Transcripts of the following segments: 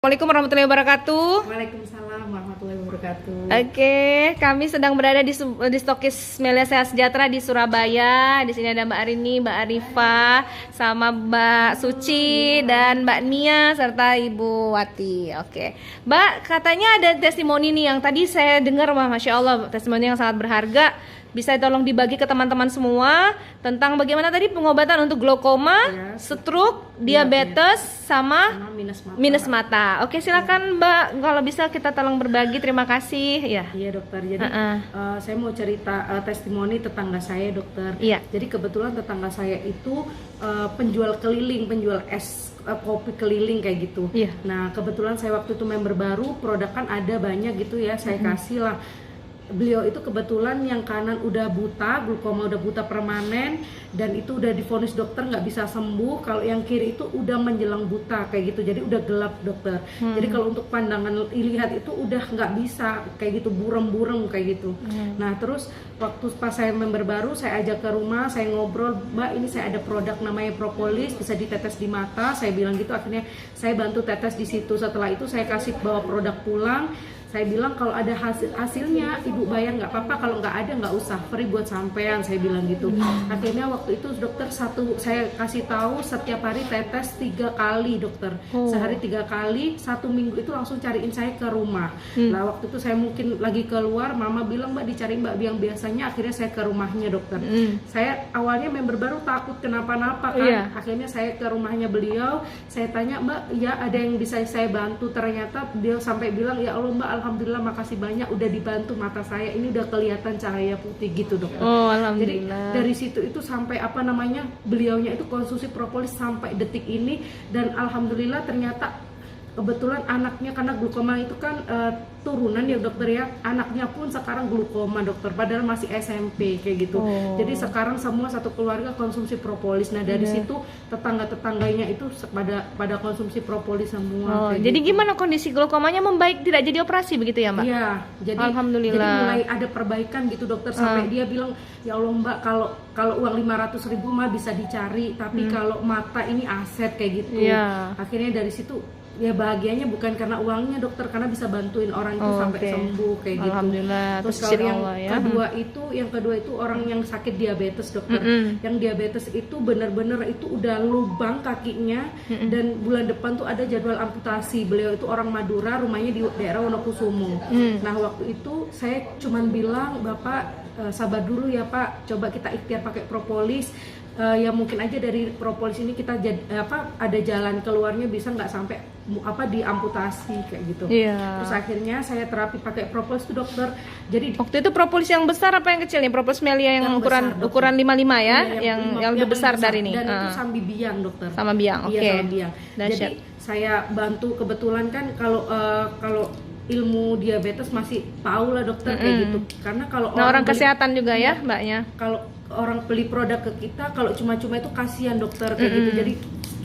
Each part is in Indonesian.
Assalamualaikum warahmatullahi wabarakatuh. Waalaikumsalam warahmatullahi wabarakatuh. Oke, kami sedang berada di Stokis Melia Sehat Sejahtera di Surabaya. Di sini ada Mbak Arini, Mbak Arifah, sama Mbak Suci dan Mbak Nia serta Ibu Wati. Oke, Mbak, katanya ada testimoni nih yang tadi saya dengar, wah masya Allah, testimoni yang sangat berharga. Bisa tolong dibagi ke teman-teman semua tentang bagaimana tadi pengobatan untuk glaukoma, Ya, stroke, diabetes, sama minus mata. Oke, silakan Mbak, kalau bisa kita tolong berbagi. Terima kasih. Ya. Iya dokter. Jadi saya mau cerita testimoni tetangga saya dokter. Iya. Jadi kebetulan tetangga saya itu penjual keliling, penjual es kopi keliling kayak gitu. Iya. Nah kebetulan saya waktu itu member baru, produk kan ada banyak gitu ya, saya kasih lah. Beliau itu kebetulan yang kanan udah buta, glaukoma udah buta permanen, dan itu udah divonis dokter nggak bisa sembuh. Kalau yang kiri itu udah menjelang buta kayak gitu, jadi udah gelap dokter. Jadi kalau untuk pandangan lihat itu udah nggak bisa kayak gitu, burem-burem kayak gitu. Nah terus waktu pas saya member baru, saya ajak ke rumah, saya ngobrol, Mbak ini saya ada produk namanya propolis, bisa ditetes di mata. Saya bilang gitu, akhirnya saya bantu tetes di situ. Setelah itu saya kasih bawa produk pulang. Saya bilang kalau ada hasilnya ibu bayar nggak apa-apa, kalau nggak ada nggak usah, free buat sampean, saya bilang gitu. Akhirnya waktu itu dokter saya kasih tahu setiap hari tetes 3 kali dokter, sehari 3 kali, 1 minggu itu langsung cariin saya ke rumah. Nah waktu itu saya mungkin lagi keluar, mama bilang Mbak dicari Mbak yang biasanya, akhirnya saya ke rumahnya dokter. Saya awalnya member baru takut kenapa-napa kan, akhirnya saya ke rumahnya beliau, saya tanya Mbak ya ada yang bisa saya bantu, ternyata dia sampai bilang ya Allah Mbak alhamdulillah makasih banyak udah dibantu mata saya ini udah kelihatan cahaya putih gitu dokter. Oh alhamdulillah. Jadi dari situ itu sampai apa namanya beliaunya itu konsumsi propolis sampai detik ini, dan alhamdulillah ternyata kebetulan anaknya karena glaukoma itu kan turunan ya dokter ya, anaknya pun sekarang glaukoma dokter padahal masih SMP kayak gitu. Jadi sekarang semua satu keluarga konsumsi propolis. Nah dari situ tetangga-tetangganya itu pada konsumsi propolis semua. Jadi gitu. gimana kondisi glaukomanya membaik, tidak jadi operasi begitu ya Mbak? Iya, jadi alhamdulillah. Jadi mulai ada perbaikan gitu dokter, sampai dia bilang ya Allah Mbak kalau uang 500.000 mah bisa dicari, tapi kalau mata ini aset kayak gitu. Akhirnya dari situ ya bahagianya bukan karena uangnya dokter, karena bisa bantuin orang itu sampai sembuh kayak gitu. Alhamdulillah. Terus kalau yang kedua itu orang yang sakit diabetes dokter. Yang diabetes itu benar-benar itu udah lubang kakinya, dan bulan depan tuh ada jadwal amputasi. Beliau itu orang Madura, rumahnya di daerah Wonokusumo. Nah waktu itu saya cuman bilang Bapak sabar dulu ya Pak, coba kita ikhtiar pakai propolis. Ya mungkin aja dari propolis ini kita ada jalan keluarnya, bisa nggak sampai diamputasi kayak gitu. Terus akhirnya saya terapi pakai propolis itu dokter. Jadi waktu itu propolis yang besar apa yang kecil nih? Propolis Melia yang ukuran 55 ya, yang lebih besar dari ini. Dan itu sambil biang dokter. Sama biang, oke. Iya, sama biang. Jadi saya bantu, kebetulan kan kalau ilmu diabetes masih tahu lah dokter kayak gitu. Karena kalau orang kesehatan juga ya Mbaknya. Kalau orang beli produk ke kita kalau cuma-cuma itu kasihan dokter kayak gitu. Jadi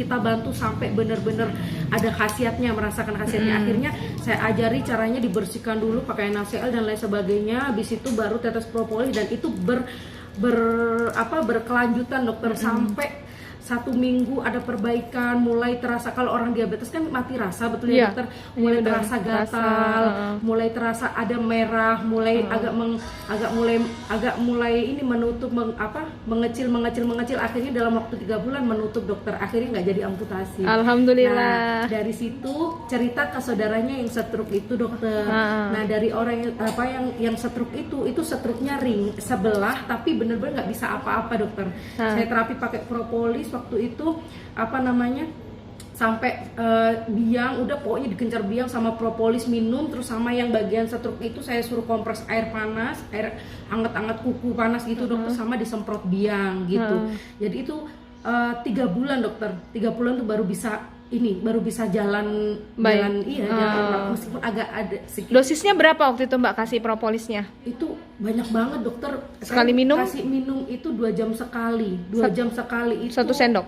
kita bantu sampai benar-benar ada khasiatnya, merasakan khasiatnya. Akhirnya saya ajari caranya dibersihkan dulu pakai NaCl dan lain sebagainya. Habis itu baru tetes propolis, dan itu berkelanjutan dokter sampai 1 minggu ada perbaikan, mulai terasa. Kalau orang diabetes kan mati rasa, betul ya dokter, mulai terasa gatal, mulai terasa ada merah, mulai agak mulai ini menutup, mengecil, akhirnya dalam waktu 3 bulan menutup dokter, akhirnya nggak jadi amputasi. Alhamdulillah. Nah dari situ cerita ke saudaranya yang stroke itu dokter. Nah dari orang yang stroke itu stroke-nya ring sebelah, tapi bener-bener nggak bisa apa-apa dokter. Saya terapi pakai propolis waktu itu sampai biang udah pokoknya digencar biang sama propolis minum, terus sama yang bagian stroke itu saya suruh kompres air panas, air hangat-hangat kuku panas gitu dokter, sama disemprot biang gitu. Jadi itu 3 bulan dokter, 3 bulan tuh baru bisa jalan meskipun agak ada sedikit. Dosisnya berapa waktu itu Mbak kasih propolisnya? Itu banyak banget dokter. Sekali minum? Kasih minum itu 2 jam sekali. 2 jam sekali itu 1 sendok.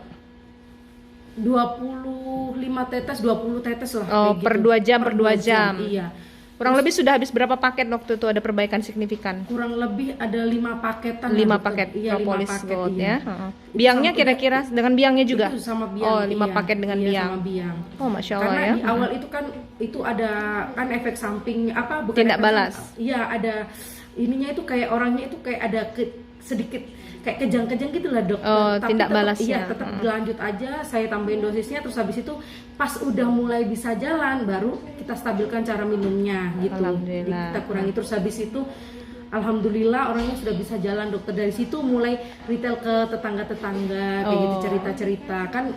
25 tetes, 20 tetes lah. Per 2 jam. Iya. Kurang lebih sudah habis berapa paket waktu itu ada perbaikan signifikan? Kurang lebih ada 5 paketan. 5 lah, paket iya, 5 propolis paket, gold iya. ya. Biangnya Sampai- kira-kira dengan biangnya juga? Itu sama biang. Oh, 5 iya. paket dengan Iya, biang. sama biang. Oh, Masya Allah Karena ya. di awal itu kan itu ada kan efek samping apa bukan Tindak efek balas. Iya, ada ininya itu kayak orangnya itu kayak ada sedikit kayak kejang-kejang gitu lah dok. Oh, tindak balasnya. Iya, tetap dilanjut aja. Saya tambahin dosisnya, terus habis itu pas udah mulai bisa jalan, baru kita stabilkan cara minumnya gitu. Alhamdulillah. Kita kurangi terus habis itu. Alhamdulillah orangnya sudah bisa jalan dokter. Dari situ mulai retail ke tetangga-tetangga kayak gitu, cerita-cerita kan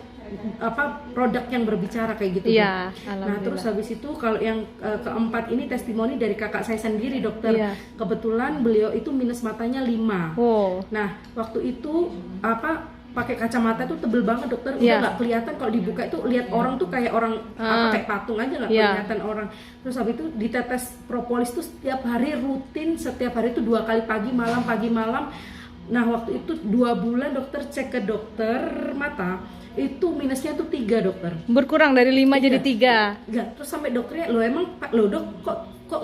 apa produk yang berbicara kayak gitu. Iya, Dok. Nah alhamdulillah. terus habis itu kalau yang keempat ini testimoni dari kakak saya sendiri dokter. Iya. Kebetulan beliau itu minus matanya 5. Oh. Nah waktu itu apa pakai kacamata tuh tebel banget dokter, udah Iya. nggak kelihatan kalau dibuka itu lihat orang tuh kayak orang apa kayak patung aja nggak Iya. kelihatan orang. Terus habis itu ditetes propolis tuh setiap hari rutin, setiap hari itu 2 kali pagi malam. Nah waktu itu 2 bulan dokter cek ke dokter mata itu minusnya tuh 3 dokter. Berkurang dari 5 jadi 3. Enggak, terus sampai dokternya lo emang lo dok kok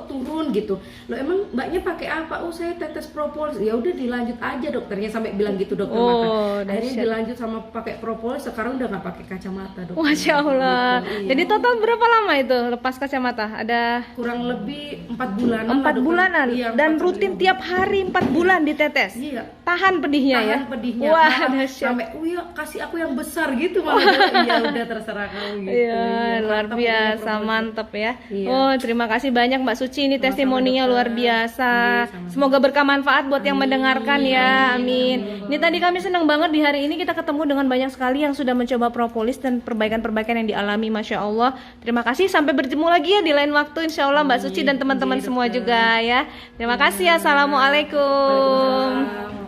turun gitu. Lo emang mbaknya pakai apa? Oh saya tetes propolis. Ya udah dilanjut aja dokternya sampai bilang gitu dokter mata. Akhirnya dahsyat. dilanjut sama pakai propolis, sekarang udah nggak pakai kacamata dokter. Masya Allah. Gitu, iya. Jadi total berapa lama itu lepas kacamata? Ada kurang lebih 4 bulanan. 4 bulanan Iya, dan 4 rutin sampai tiap hari 4 bulan ditetes. Iya. Tahan pedihnya ya. Tahan pedihnya. Wah, Nah, dahsyat. sampai ya kasih aku yang besar gitu malah. Iya udah terserah kamu gitu. Iya, luar mantap biasa, ini propolis. mantep ya. Iya. Oh, terima kasih banyak Mbak Suci, ini Sama-sama, testimoninya dokter. luar biasa. Iya, sama-sama. Semoga berkah manfaat buat yang mendengarkan ya. Amin. Ini tadi kami senang banget di hari ini kita ketemu dengan banyak sekali yang sudah mencoba propolis dan perbaikan-perbaikan yang dialami, Masya Allah. Terima kasih, sampai bertemu lagi ya di lain waktu Insya Allah Mbak Suci dan teman-teman Iya, semua dokter. juga ya. Terima kasih, Assalamualaikum. Waalaikumsalam.